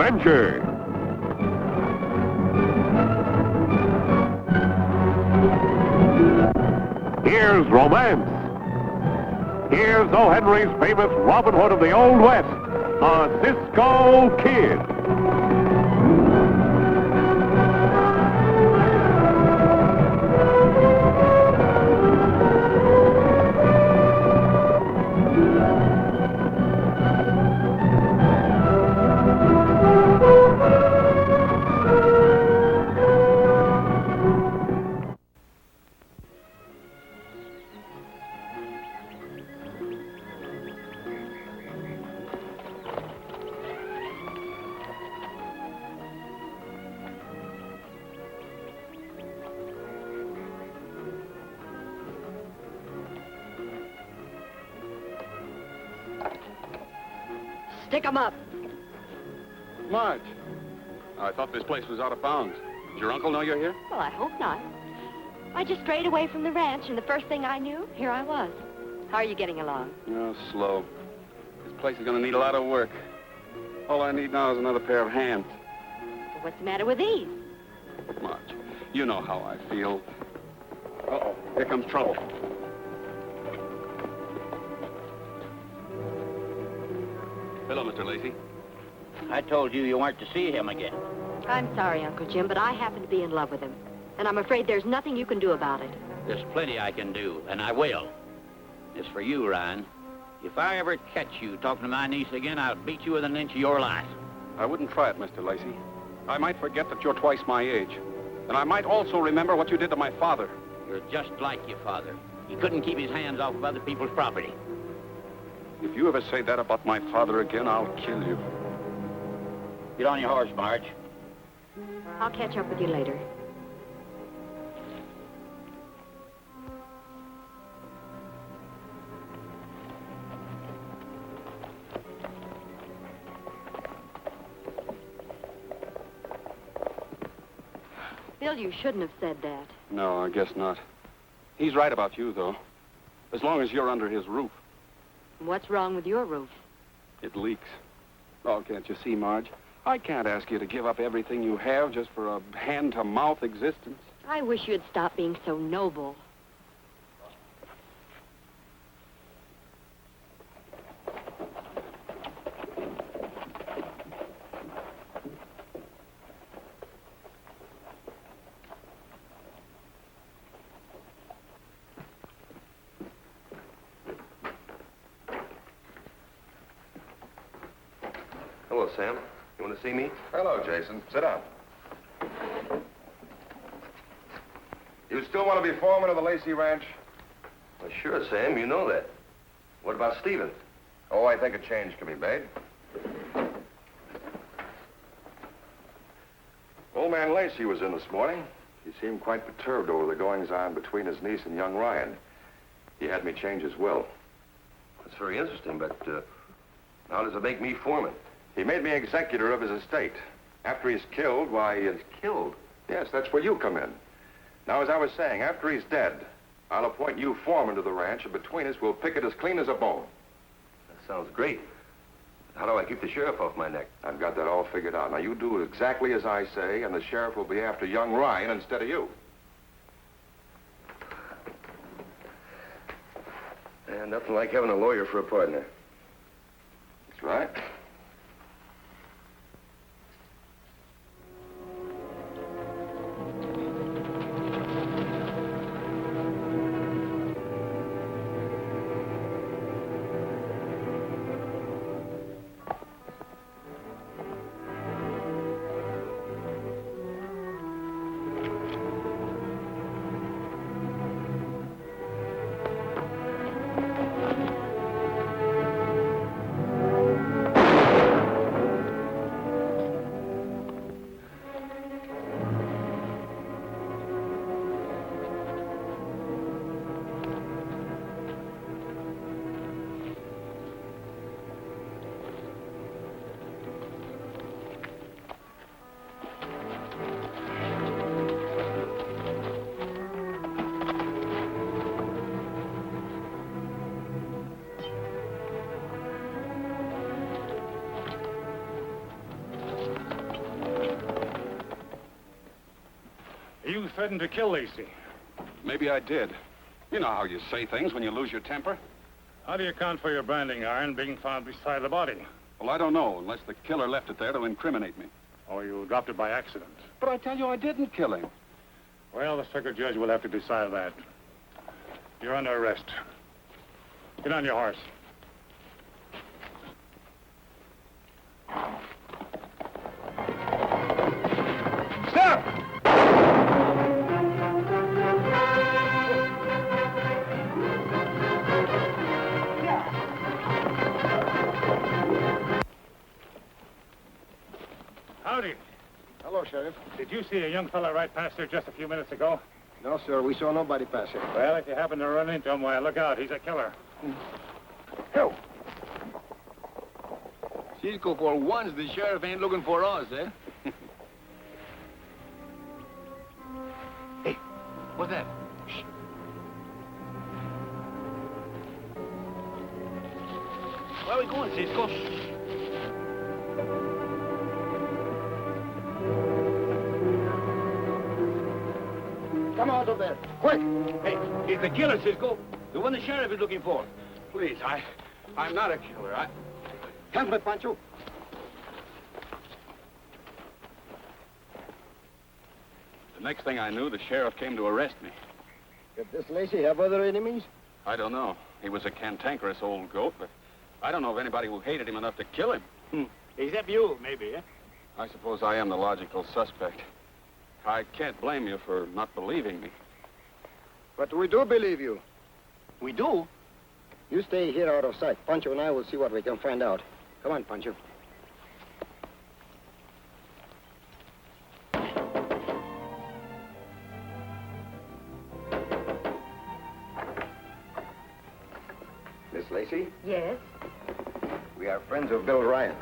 adventure. Here's romance. Here's O. Henry's famous Robin Hood of the Old West, a Cisco Kid. Stick 'em up. Marge, I thought this place was out of bounds. Does your uncle know you're here? Well, I hope not. I just strayed away from the ranch, and the first thing I knew, here I was. How are you getting along? Oh, slow. This place is going to need a lot of work. All I need now is another pair of hands. Well, what's the matter with these? Marge, you know how I feel. Uh-oh, here comes trouble. Hello, Mr. Lacey. I told you weren't to see him again. I'm sorry, Uncle Jim, but I happen to be in love with him. And I'm afraid there's nothing you can do about it. There's plenty I can do, and I will. As for you, Ryan, if I ever catch you talking to my niece again, I'll beat you within an inch of your life. I wouldn't try it, Mr. Lacey. I might forget that you're twice my age. And I might also remember what you did to my father. You're just like your father. He couldn't keep his hands off of other people's property. If you ever say that about my father again, I'll kill you. Get on your horse, Marge. I'll catch up with you later. Bill, you shouldn't have said that. No, I guess not. He's right about you, though. As long as you're under his roof. What's wrong with your roof? It leaks. Oh, can't you see, Marge? I can't ask you to give up everything you have just for a hand-to-mouth existence. I wish you'd stop being so noble. Hello, Sam. You want to see me? Hello, Jason. Sit down. You still want to be foreman of the Lacey Ranch? Well, sure, Sam. You know that. What about Stevens? Oh, I think a change can be made. Old man Lacey was in this morning. He seemed quite perturbed over the goings-on between his niece and young Ryan. He had me change his will. That's very interesting, but how does it make me foreman? He made me executor of his estate. After he's killed, why... Killed? Yes, that's where you come in. Now, as I was saying, after he's dead, I'll appoint you foreman to the ranch, and between us, we'll pick it as clean as a bone. That sounds great. How do I keep the sheriff off my neck? I've got that all figured out. Now, you do exactly as I say, and the sheriff will be after young Ryan instead of you. And nothing like having a lawyer for a partner. That's right. you threatened to kill Lacey. Maybe I did. You know how you say things when you lose your temper. How do you account for your branding iron being found beside the body? Well, I don't know, unless the killer left it there to incriminate me. Or you dropped it by accident? But I tell you, I didn't kill him. Well, the circuit judge will have to decide that. You're under arrest. Get on your horse. Stop! Howdy. Hello, Sheriff. Did you see a young fella right past here just a few minutes ago? No, sir, we saw nobody pass here. Well, if you happen to run into him, why, look out. He's a killer. Go. Cisco, for once, the sheriff ain't looking for us, eh? Hey, what's that? Shh. Where are we going, Cisco? Come out of there, quick! Hey, it's the killer, Cisco. The one the sheriff is looking for. Please, I'm not a killer. Help me, Pancho. The next thing I knew, the sheriff came to arrest me. Did this Lacey have other enemies? I don't know. He was a cantankerous old goat, but I don't know of anybody who hated him enough to kill him. Except you, maybe, eh? I suppose I am the logical suspect. I can't blame you for not believing me. But we do believe you. We do? You stay here out of sight. Pancho and I will see what we can find out. Come on, Pancho. Miss Lacey, Yes? we are friends of Bill Ryan.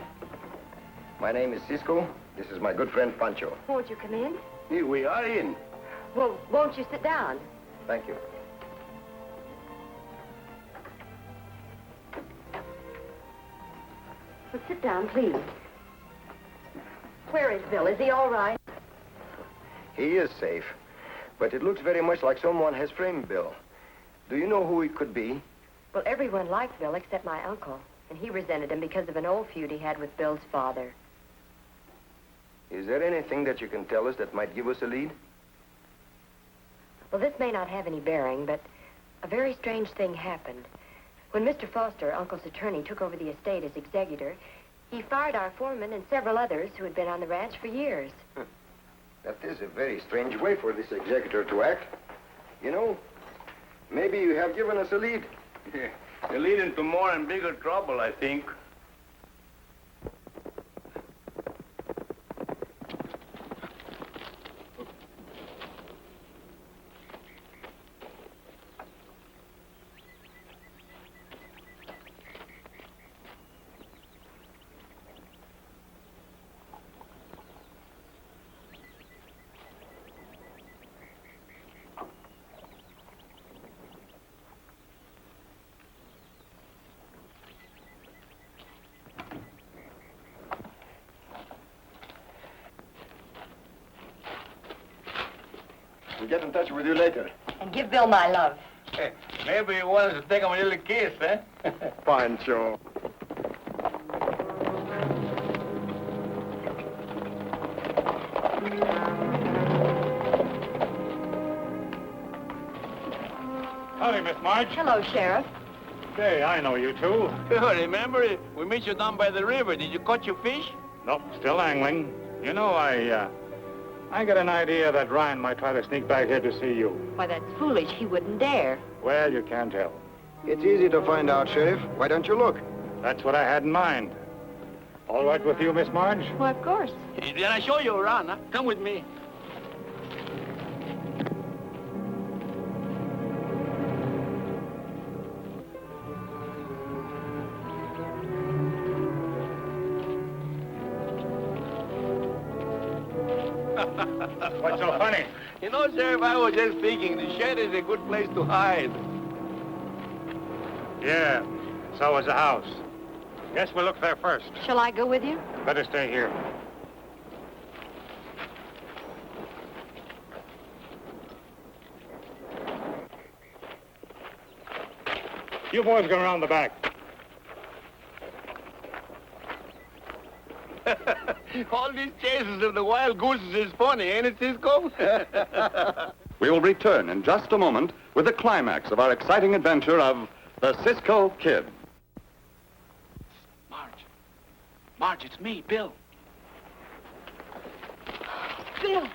My name is Cisco. This is my good friend Pancho. Won't you come in? Here we are in. Well, won't you sit down? Thank you. Well, sit down, please. Where is Bill? Is he all right? He is safe, but it looks very much like someone has framed Bill. Do you know who he could be? Well, everyone liked Bill except my uncle, and he resented him because of an old feud he had with Bill's father. Is there anything that you can tell us that might give us a lead? Well, this may not have any bearing, but a very strange thing happened. When Mr. Foster, Uncle's attorney, took over the estate as executor, he fired our foreman and several others who had been on the ranch for years. That is a very strange way for this executor to act. You know, maybe you have given us a lead. You're leading to more and bigger trouble, I think. We'll get in touch with you later. And give Bill my love. Hey, maybe he wants to take him a little kiss, eh? Pancho. Howdy, Miss Marge. Hello, Sheriff. Say, I know you two. Remember, we met you down by the river. Did you catch your fish? Nope, still angling. You know, I got an idea that Ryan might try to sneak back here to see you. Why, that's foolish. He wouldn't dare. Well, you can't tell. It's easy to find out, Sheriff. Why don't you look? That's what I had in mind. All right with you, Miss Marge? Well, of course. Then I show you around, huh? Come with me. What's so funny? You know, Sheriff, I was just thinking, the shed is a good place to hide. Yeah, so is the house. Guess we'll look there first. Shall I go with you? Better stay here. You boys go around the back. All these chases of the wild gooses is funny, ain't it, Cisco? We will return in just a moment with the climax of our exciting adventure of the Cisco Kid. Marge, it's me, Bill. Bill.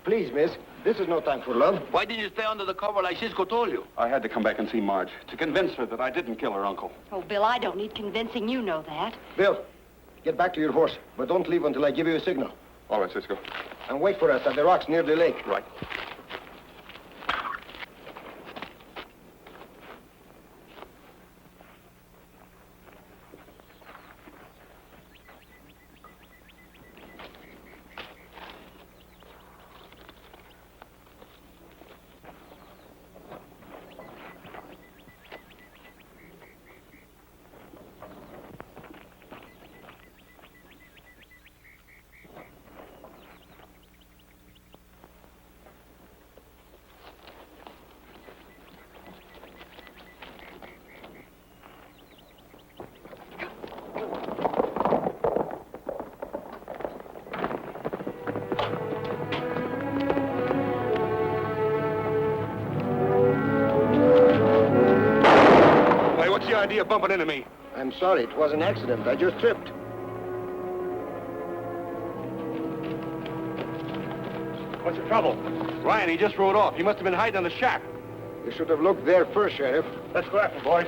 Please, miss, this is no time for love. Why didn't you stay under the cover like Cisco told you? I had to come back and see Marge to convince her that I didn't kill her uncle. Oh, Bill, I don't need convincing. You know that. Bill, get back to your horse, but don't leave until I give you a signal. All right, Cisco. And wait for us at the rocks near the lake. Right. What's the idea of bumping into me? I'm sorry, it was an accident. I just tripped. What's the trouble? Ryan, he just rode off. He must have been hiding in the shack. You should have looked there first, Sheriff. Let's go after him, boys.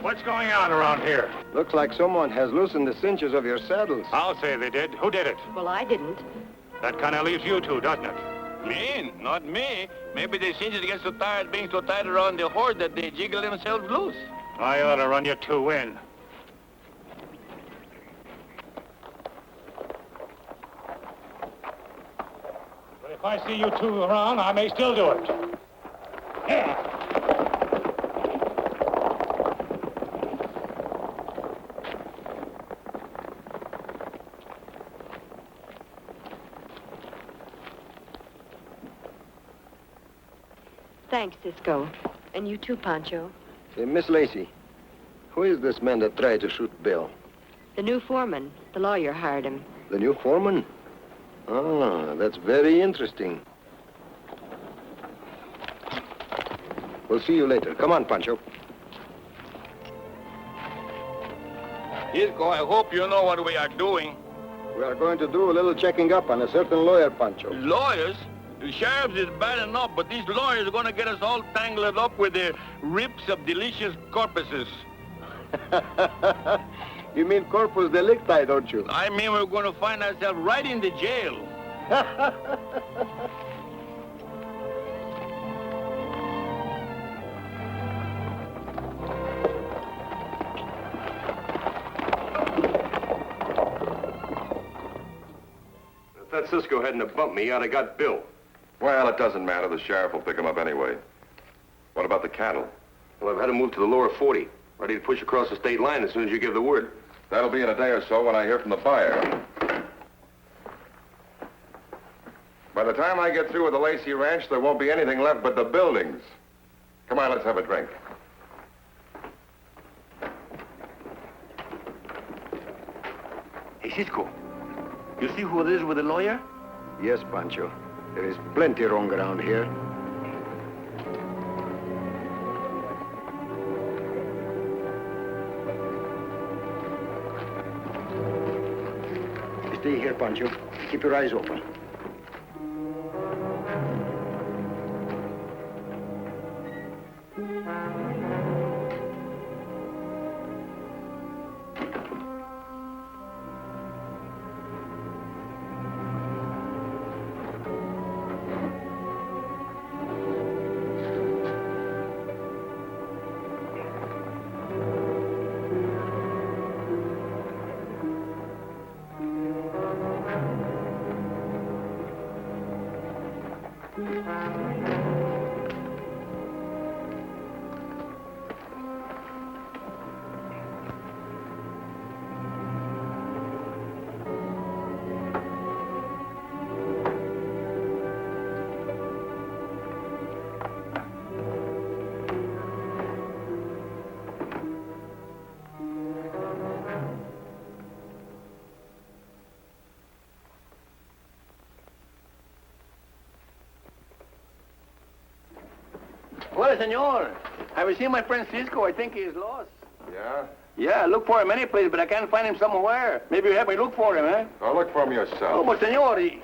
What's going on around here? Looks like someone has loosened the cinches of your saddles. I'll say they did. Who did it? Well, I didn't. That kind of leaves you two, doesn't it? Me? Not me. Maybe the cinches get so tired being so tight around the horse that they jiggle themselves loose. I ought to run you two in. But if I see you two around, I may still do it. Yeah. Thanks, Cisco. And you too, Pancho. Say, Miss Lacey, who is this man that tried to shoot Bill? The new foreman. The lawyer hired him. The new foreman? Ah, that's very interesting. We'll see you later. Come on, Pancho. Cisco, I hope you know what we are doing. We are going to do a little checking up on a certain lawyer, Pancho. Lawyers? The sheriff's is bad enough, but these lawyers are going to get us all tangled up with their rips of delicious corpuses. You mean corpus delicti, don't you? I mean, we're going to find ourselves right in the jail. If that Cisco hadn't have bumped me, I'd have got Bill. Well, it doesn't matter. The sheriff will pick him up anyway. What about the cattle? Well, I've had him move to the lower 40, ready to push across the state line as soon as you give the word. That'll be in a day or so when I hear from the buyer. By the time I get through with the Lacey Ranch, there won't be anything left but the buildings. Come on, let's have a drink. Hey, Cisco, you see who it is with the lawyer? Yes, Pancho. There is plenty wrong around here. Stay here, Pancho. Keep your eyes open. Hola, senor. Have you seen my friend Cisco? I think he's lost. Yeah? Yeah, I look for him any place, but I can't find him somewhere. Maybe you help me look for him, eh? Go look for him Oh, yourself. but senor, Get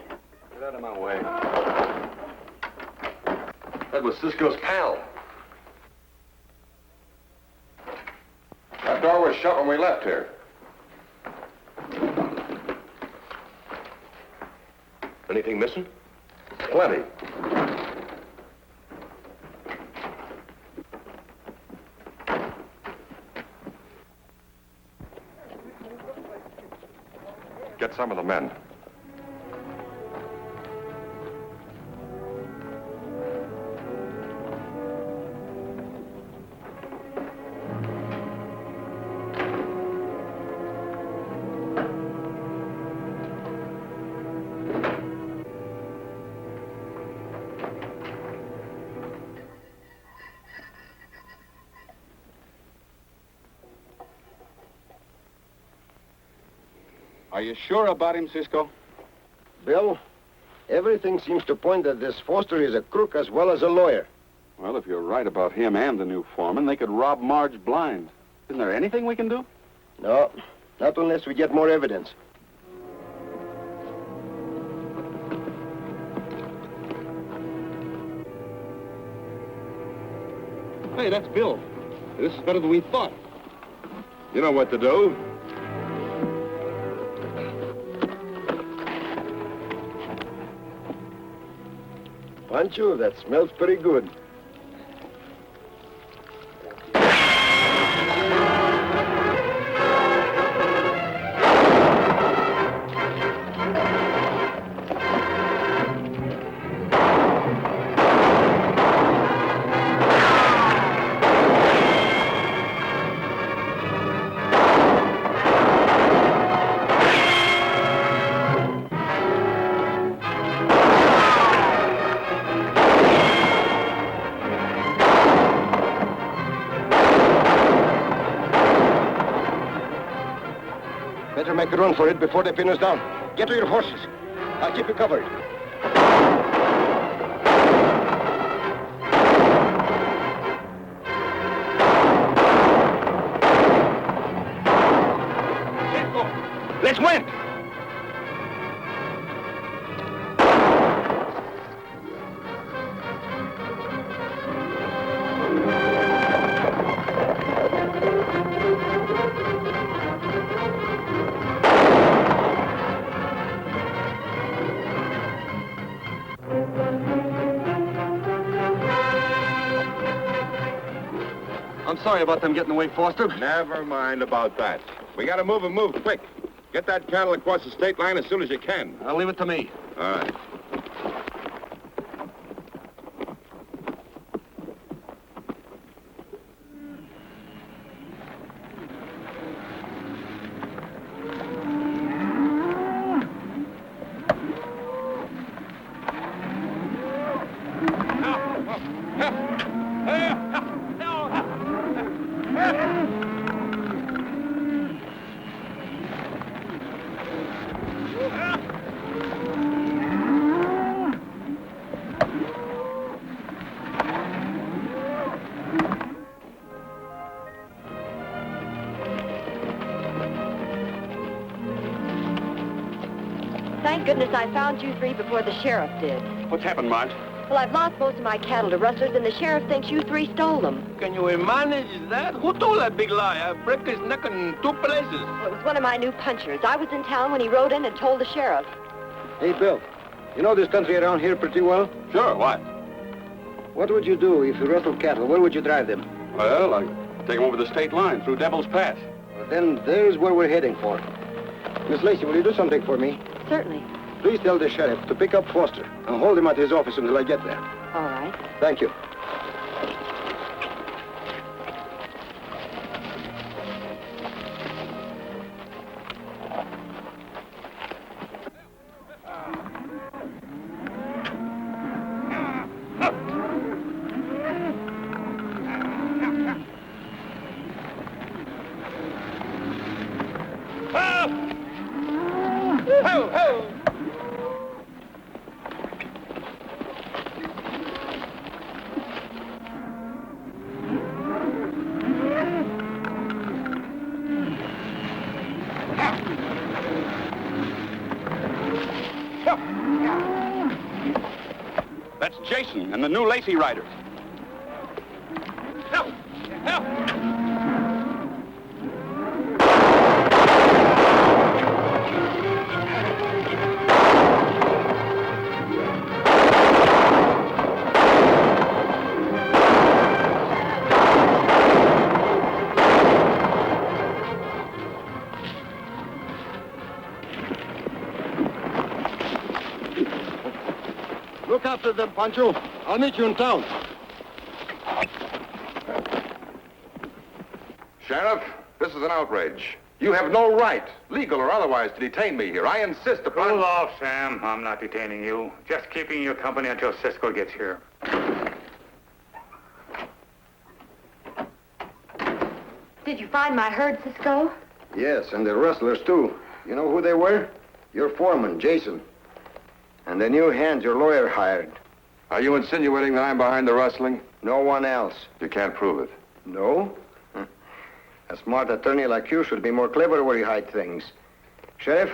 out of my way. That was Cisco's pal. That door was shut when we left here. Anything missing? Plenty. Get some of the men. Are you sure about him, Cisco? Bill, everything seems to point that this Foster is a crook as well as a lawyer. Well, if you're right about him and the new foreman, they could rob Marge blind. Isn't there anything we can do? No, not unless we get more evidence. Hey, that's Bill. This is better than we thought. You know what to do. Pancho, that smells pretty good. Better make a run for it before they pin us down. Get to your horses. I'll keep you covered. Cisco, let's win. I'm sorry about them getting away, Foster. Never mind about that. We gotta move and move quick. Get that cattle across the state line as soon as you can. I'll leave it to me. All right. Thank goodness I found you three before the sheriff did. What's happened, Marge? Well, I've lost most of my cattle to rustlers, and the sheriff thinks you three stole them. Can you manage that? Who told that big lie? I broke his neck in two places. Well, it was one of my new punchers. I was in town when he rode in and told the sheriff. Hey, Bill, you know this country around here pretty well? Sure, what? What would you do if you rustled cattle? Where would you drive them? Well, I'd take them over the state line through Devil's Pass. Well, then there's where we're heading for. Miss Lacey, will you do something for me? Certainly. Please tell the sheriff to pick up Foster and hold him at his office until I get there. All right. Thank you. Ho, ho! That's Jason and the new Lacey Riders. Help! Help! Look after them, Pancho. I'll meet you in town. Sheriff, this is an outrage. You have no right, legal or otherwise, to detain me here. I insist upon... Cool off, Sam. I'm not detaining you. Just keeping you company until Cisco gets here. Did you find my herd, Cisco? Yes, and the rustlers, too. You know who they were? Your foreman, Jason. And the new hands your lawyer hired. Are you insinuating that I'm behind the rustling? No one else. You can't prove it. No? A smart attorney like you should be more clever where you hide things. Sheriff,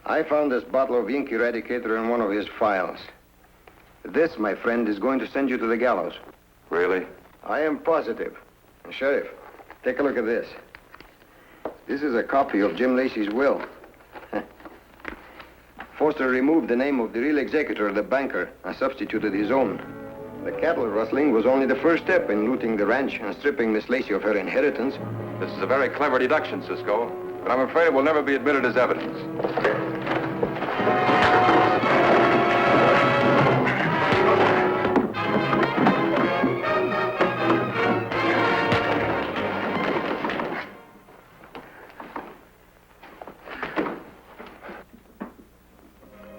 I found this bottle of ink eradicator in one of his files. This, my friend, is going to send you to the gallows. Really? I am positive. And Sheriff, take a look at this. This is a copy of Jim Lacey's will. Foster removed the name of the real executor, the banker, and substituted his own. The cattle rustling was only the first step in looting the ranch and stripping Miss Lacey of her inheritance. This is a very clever deduction, Cisco, but I'm afraid it will never be admitted as evidence.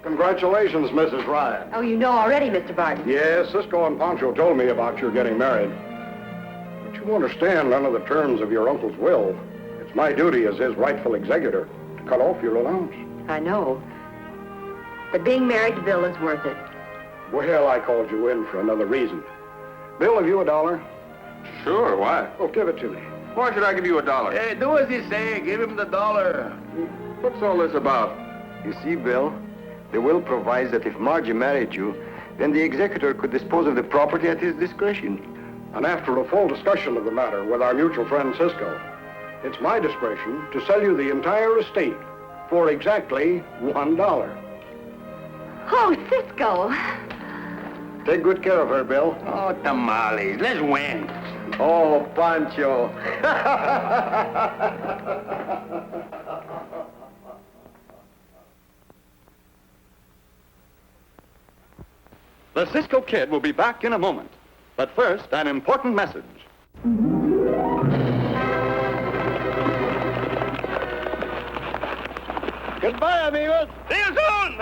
Congratulations, Mrs. Ryan. Oh, you know already, Mr. Barton. Yes, Cisco and Pancho told me about your getting married. But you understand, under the terms of your uncle's will, it's my duty as his rightful executor to cut off your allowance. I know. But being married to Bill is worth it. Well, I called you in for another reason. Bill, have you $1? Sure, why? Oh, give it to me. Why should I give you $1? Hey, do as he say. Give him the $1. What's all this about? You see, Bill, the will provides that if Margie married you, then the executor could dispose of the property at his discretion. And after a full discussion of the matter with our mutual friend Cisco, it's my discretion to sell you the entire estate for exactly $1. Oh, Cisco. Take good care of her, Bill. Oh, tamales. Let's win. Oh, Pancho. The Cisco Kid will be back in a moment. But first, an important message. Goodbye, amigos. See you soon.